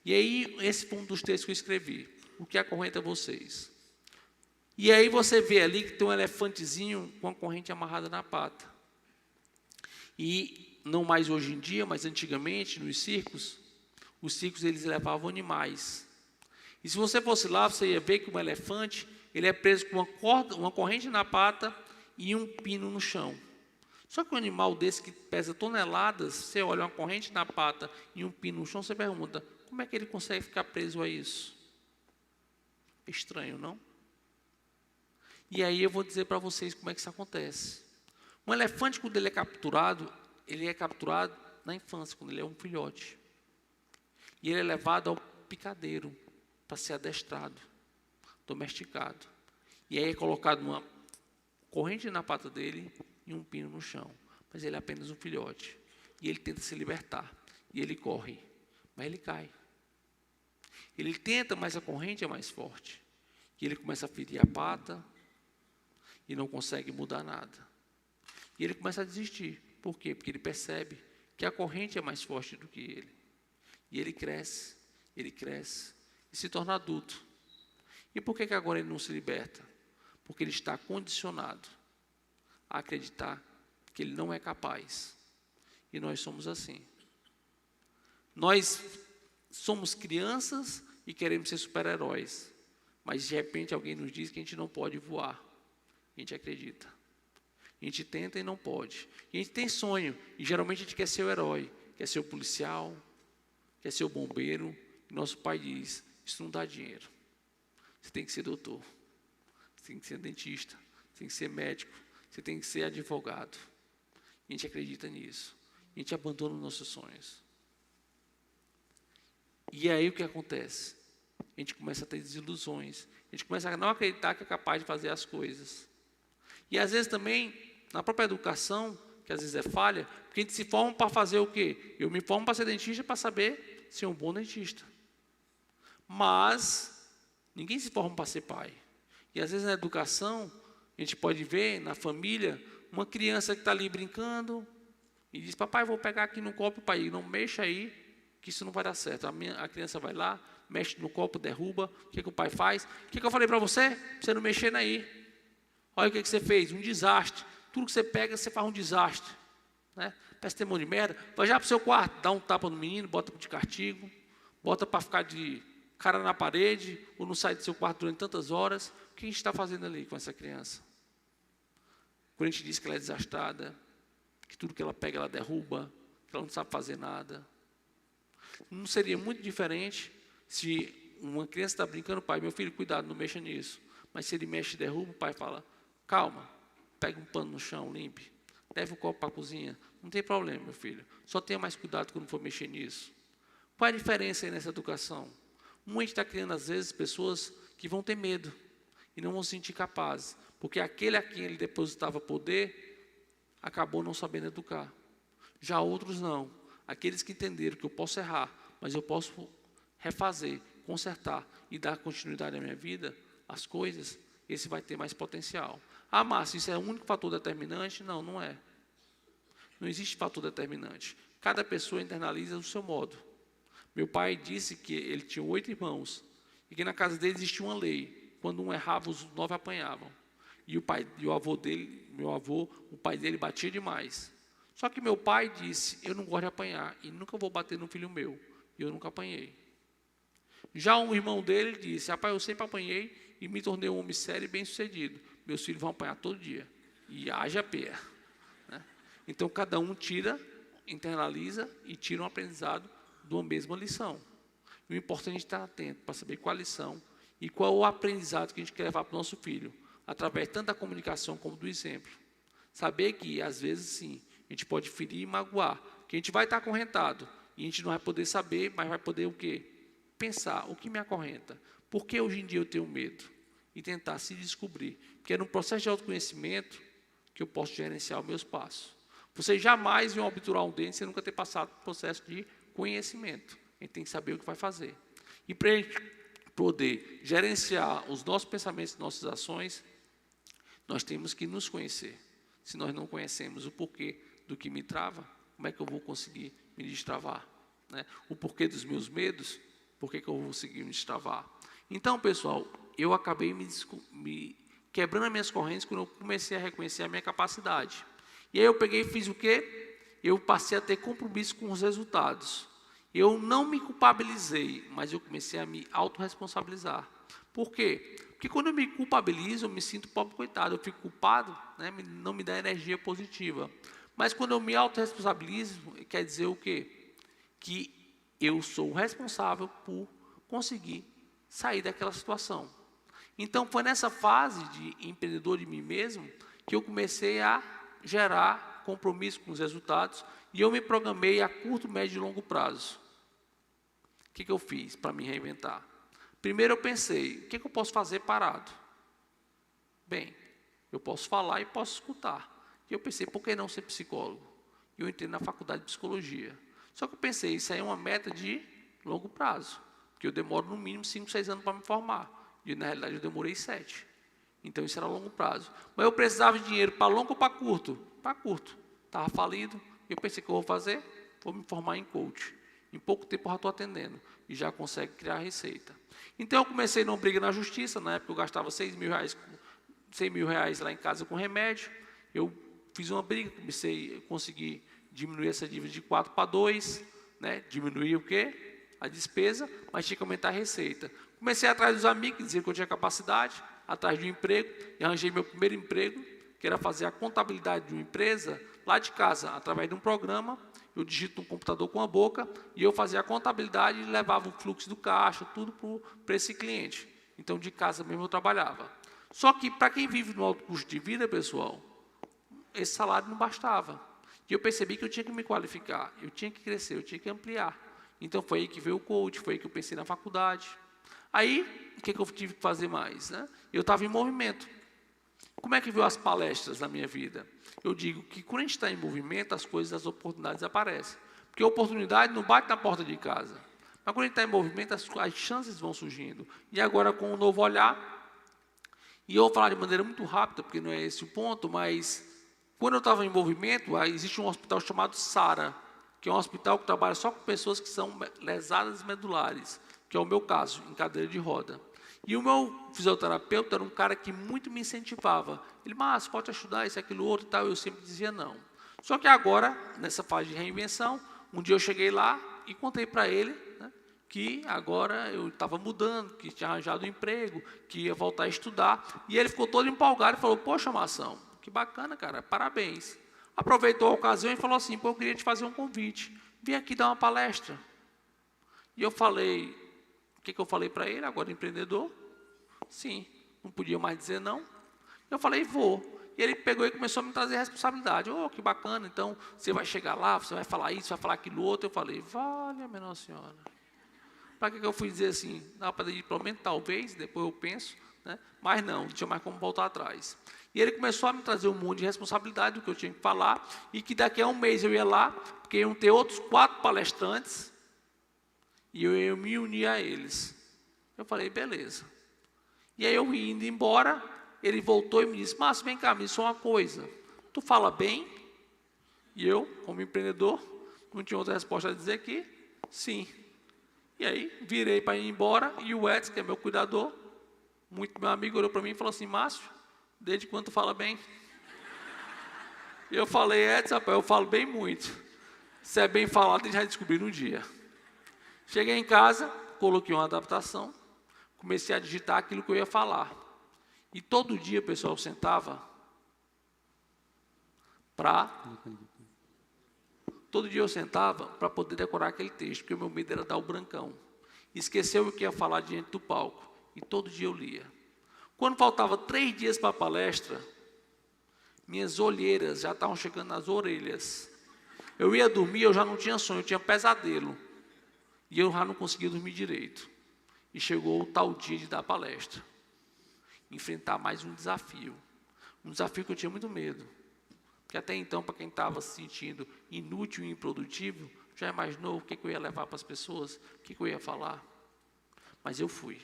E aí, esse foi um dos textos que eu escrevi. O que acorrenta vocês? E aí você vê ali que tem um elefantezinho com a corrente amarrada na pata. E não mais hoje em dia, mas antigamente, nos circos, os circos eles levavam animais. E se você fosse lá, você ia ver que um elefante, ele é preso com uma corrente na pata e um pino no chão. Só que um animal desse que pesa toneladas, você olha uma corrente na pata e um pino no chão, você pergunta, como é que ele consegue ficar preso a isso? Estranho, não? E aí eu vou dizer para vocês como é que isso acontece. Um elefante, quando ele é capturado na infância, quando ele é um filhote. E ele é levado ao picadeiro para ser adestrado, domesticado. E aí é colocado uma corrente na pata dele e um pino no chão. Mas ele é apenas um filhote. E ele tenta se libertar. E ele corre. Mas ele cai. Ele tenta, mas a corrente é mais forte. E ele começa a ferir a pata e não consegue mudar nada. E ele começa a desistir. Por quê? Porque ele percebe que a corrente é mais forte do que ele. E ele cresce e se torna adulto. E por que agora ele não se liberta? Porque ele está condicionado a acreditar que ele não é capaz. E nós somos assim. Nós somos crianças e queremos ser super-heróis. Mas de repente alguém nos diz que a gente não pode voar. A gente acredita. A gente tenta e não pode. A gente tem sonho. E geralmente a gente quer ser o herói. Quer ser o policial. Quer ser o bombeiro. E nosso pai diz, isso não dá dinheiro. Você tem que ser doutor. Você tem que ser dentista. Você tem que ser médico. Você tem que ser advogado. A gente acredita nisso. A gente abandona os nossos sonhos. E aí o que acontece? A gente começa a ter desilusões. A gente começa a não acreditar que é capaz de fazer as coisas. E às vezes também, na própria educação, que às vezes é falha, porque a gente se forma para fazer o quê? Eu me formo para ser dentista para saber ser um bom dentista. Mas ninguém se forma para ser pai. E às vezes na educação, a gente pode ver na família, uma criança que está ali brincando e diz, papai, vou pegar aqui no copo, pai, não mexa aí, que isso não vai dar certo. A criança vai lá, mexe no copo, derruba. O que o pai faz? O que eu falei para você? Você não mexer naí. Olha o que você fez, um desastre. Tudo que você pega, você faz um desastre. Né? Peça testemunho de merda. Vai já para o seu quarto, dá um tapa no menino, bota de castigo, bota para ficar de cara na parede, ou não sai do seu quarto durante tantas horas. O que a gente está fazendo ali com essa criança? Quando a gente diz que ela é desastrada, que tudo que ela pega, ela derruba, que ela não sabe fazer nada. Não seria muito diferente se uma criança está brincando, pai, meu filho, cuidado, não mexa nisso. Mas se ele mexe e derruba, o pai fala, calma, pega um pano no chão, limpe, leva o copo para a cozinha. Não tem problema, meu filho. Só tenha mais cuidado quando for mexer nisso. Qual é a diferença aí nessa educação? A gente está criando, às vezes, pessoas que vão ter medo e não vão se sentir capazes. Porque aquele a quem ele depositava poder, acabou não sabendo educar. Já outros não. Aqueles que entenderam que eu posso errar, mas eu posso refazer, consertar e dar continuidade à minha vida, as coisas, esse vai ter mais potencial. Ah, Márcio, isso é o único fator determinante? Não, não é. Não existe fator determinante. Cada pessoa internaliza do seu modo. Meu pai disse que ele tinha 8 irmãos e que na casa dele existia uma lei. Quando um errava, os 9 apanhavam. E o avô dele, o pai dele batia demais. Só que meu pai disse, eu não gosto de apanhar e nunca vou bater no filho meu. E eu nunca apanhei. Já um irmão dele disse, rapaz, eu sempre apanhei e me tornei um homem sério e bem-sucedido. Meus filhos vão apanhar todo dia. E haja pé. Né? Então, cada um internaliza e tira um aprendizado de uma mesma lição. E o importante é a gente estar atento para saber qual a lição e qual é o aprendizado que a gente quer levar para o nosso filho, através tanto da comunicação como do exemplo. Saber que, às vezes, sim, a gente pode ferir e magoar, que a gente vai estar acorrentado, e a gente não vai poder saber, mas vai poder o quê? Pensar, o que me acorrenta? Por que hoje em dia eu tenho medo? E tentar se descobrir. Porque é no processo de autoconhecimento que eu posso gerenciar os meus passos. Você jamais vai obturar um dente sem nunca ter passado por processo de conhecimento. A gente tem que saber o que vai fazer. E para a gente poder gerenciar os nossos pensamentos e nossas ações, nós temos que nos conhecer. Se nós não conhecemos o porquê do que me trava, como é que eu vou conseguir me destravar? Né? O porquê dos meus medos, Por que eu vou conseguir me destravar? Então, pessoal, eu acabei me quebrando as minhas correntes quando eu comecei a reconhecer a minha capacidade. E aí eu peguei e fiz o quê? Eu passei a ter compromisso com os resultados. Eu não me culpabilizei, mas eu comecei a me autorresponsabilizar. Por quê? Porque quando eu me culpabilizo, eu me sinto pobre coitado, eu fico culpado, né, não me dá energia positiva. Mas quando eu me autorresponsabilizo, quer dizer o quê? Que eu sou responsável por conseguir sair daquela situação. Então, foi nessa fase de empreendedor de mim mesmo que eu comecei a gerar compromisso com os resultados e eu me programei a curto, médio e longo prazo. O que eu fiz para me reinventar? Primeiro eu pensei, o que eu posso fazer parado? Bem, eu posso falar e posso escutar. E eu pensei, por que não ser psicólogo? E eu entrei na faculdade de psicologia. Só que eu pensei, isso aí é uma meta de longo prazo, porque eu demoro no mínimo 5, 6 anos para me formar. E na realidade eu demorei 7. Então isso era a longo prazo. Mas eu precisava de dinheiro para longo ou para curto? Para curto. Estava falido. Eu pensei, o que eu vou fazer? Vou me formar em coach. Em pouco tempo eu já estou atendendo. E já consegue criar receita. Então eu comecei numa briga na justiça. Na época eu gastava 100 mil reais lá em casa com remédio. Eu fiz uma briga, comecei a conseguir diminuir essa dívida de 4 para 2. Né? Diminuir o quê? A despesa, mas tinha que aumentar a receita. Comecei atrás dos amigos, dizer que eu tinha capacidade, atrás de um emprego, e arranjei meu primeiro emprego, que era fazer a contabilidade de uma empresa, lá de casa, através de um programa. Eu digito no computador com a boca, e eu fazia a contabilidade e levava o fluxo do caixa, tudo para esse cliente. Então, de casa mesmo eu trabalhava. Só que, para quem vive no alto custo de vida, pessoal, esse salário não bastava. E eu percebi que eu tinha que me qualificar, eu tinha que crescer, eu tinha que ampliar. Então, foi aí que veio o coach, foi aí que eu pensei na faculdade. Aí, o que eu tive que fazer mais? Né? Eu estava em movimento. Como é que veio as palestras na minha vida? Eu digo que quando a gente está em movimento, as coisas, as oportunidades aparecem. Porque a oportunidade não bate na porta de casa. Mas quando a gente está em movimento, as chances vão surgindo. E agora, com um novo olhar, e eu vou falar de maneira muito rápida, porque não é esse o ponto, mas quando eu estava em movimento, existe um hospital chamado SARA, que é um hospital que trabalha só com pessoas que são lesadas medulares, que é o meu caso, em cadeira de roda. E o meu fisioterapeuta era um cara que muito me incentivava. Ele, mas pode ajudar, isso, aquilo, outro e tal. Eu sempre dizia não. Só que agora, nessa fase de reinvenção, um dia eu cheguei lá e contei para ele, né, que agora eu estava mudando, que tinha arranjado um emprego, que ia voltar a estudar. E ele ficou todo empolgado e falou, poxa, Mação, que bacana, cara, parabéns. Aproveitou a ocasião e falou assim, pô, eu queria te fazer um convite. Vim aqui dar uma palestra. E eu falei, o que eu falei para ele, agora empreendedor? Sim, não podia mais dizer não. Eu falei, vou. E ele pegou e começou a me trazer responsabilidade. Oh, que bacana, então você vai chegar lá, você vai falar isso, vai falar aquilo outro. Eu falei, vale a menor senhora. Para que eu fui dizer assim? Dá para ir pelo menos, talvez, depois eu penso, né? Mas não tinha mais como voltar atrás. E ele começou a me trazer um monte de responsabilidade do que eu tinha que falar, e que daqui a um mês eu ia lá, porque iam ter outros 4 palestrantes, e eu ia me unir a eles. Eu falei, beleza. E aí eu indo embora, ele voltou e me disse, Márcio, vem cá, me diz uma coisa. Tu fala bem? E eu, como empreendedor, não tinha outra resposta a dizer que sim. E aí, virei para ir embora, e o Edson, que é meu cuidador, muito meu amigo, olhou para mim e falou assim, Márcio, desde quando tu fala bem? E eu falei, Edson, rapaz, eu falo bem muito. Se é bem falado, ele já descobriu no dia. Cheguei em casa, coloquei uma adaptação, comecei a digitar aquilo que eu ia falar. E todo dia, pessoal, eu sentava para poder decorar aquele texto, porque o meu medo era dar o brancão. Esqueceu o que ia falar diante do palco. E todo dia eu lia. Quando faltava 3 dias para a palestra, minhas olheiras já estavam chegando nas orelhas. Eu ia dormir, eu já não tinha sonho, eu tinha pesadelo. E eu já não conseguia dormir direito. E chegou o tal dia de dar a palestra. Enfrentar mais um desafio. Um desafio que eu tinha muito medo. Porque até então, para quem estava se sentindo inútil e improdutivo, já imaginou o que eu ia levar para as pessoas, o que eu ia falar. Mas eu fui.